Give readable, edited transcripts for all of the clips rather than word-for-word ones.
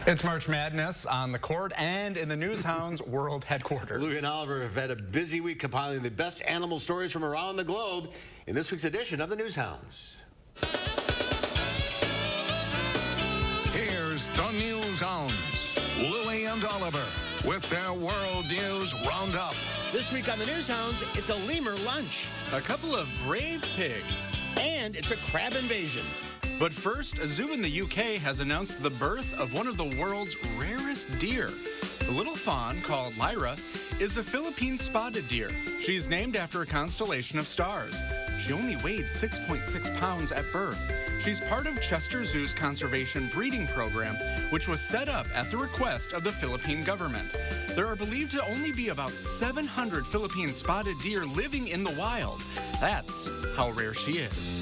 It's March Madness on the court and in the Newshounds world headquarters. Lui and Oliver have had a busy week compiling the best animal stories from around the globe in this week's edition of the Newshounds. Here's the Newshounds, Lui and Oliver, with their World News Roundup. This week on the Newshounds, it's a lemur lunch. A couple of brave pigs. And it's a crab invasion. But first, a zoo in the UK has announced the birth of one of the world's rarest deer. The little fawn, called Lyra, is a Philippine spotted deer. She's named after a constellation of stars. She only weighed 6.6 pounds at birth. She's part of Chester Zoo's conservation breeding program, which was set up at the request of the Philippine government. There are believed to only be about 700 Philippine spotted deer living in the wild. That's how rare she is.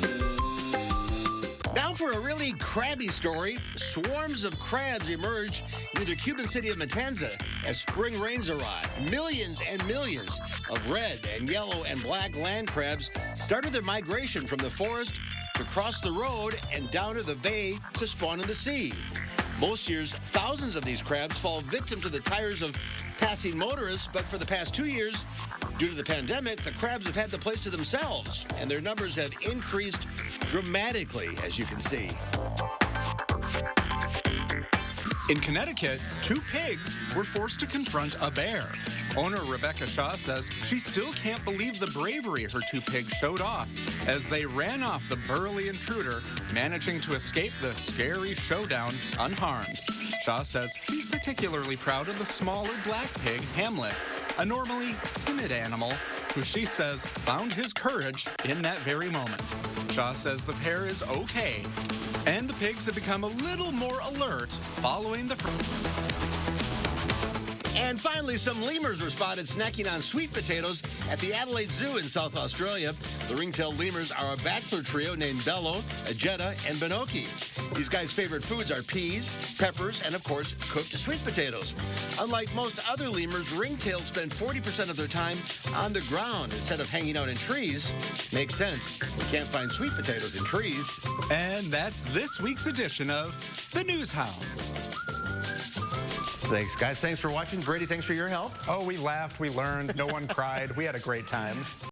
Now for a really crabby story. Swarms of crabs emerge near the Cuban city of Matanza as spring rains arrive. Millions and millions of red and yellow and black land crabs started their migration from the forest to cross the road and down to the bay to spawn in the sea. Most years, thousands of these crabs fall victim to the tires of passing motorists, but for the past 2 years, due to the pandemic, the crabs have had the place to themselves, and their numbers have increased dramatically, as you can see. In Connecticut, 2 pigs were forced to confront a bear. Owner Rebecca Shaw says she still can't believe the bravery her 2 pigs showed off as they ran off the burly intruder, managing to escape the scary showdown unharmed. Shaw says she's particularly proud of the smaller black pig, Hamlet, a normally timid animal who she says found his courage in that very moment. Shaw says the pair is okay, and the pigs have become a little more alert following the... And finally, some lemurs were spotted snacking on sweet potatoes at the Adelaide Zoo in South Australia. The ring-tailed lemurs are a bachelor trio named Bello, Ajetta, and Binoki. These guys' favorite foods are peas, peppers, and, of course, cooked sweet potatoes. Unlike most other lemurs, ring-tailed spend 40% of their time on the ground instead of hanging out in trees. Makes sense. We can't find sweet potatoes in trees. And that's this week's edition of the Newshounds. Thanks, guys. Thanks for watching. Brady, thanks for your help. Oh, we laughed, we learned, no one cried. We had a great time.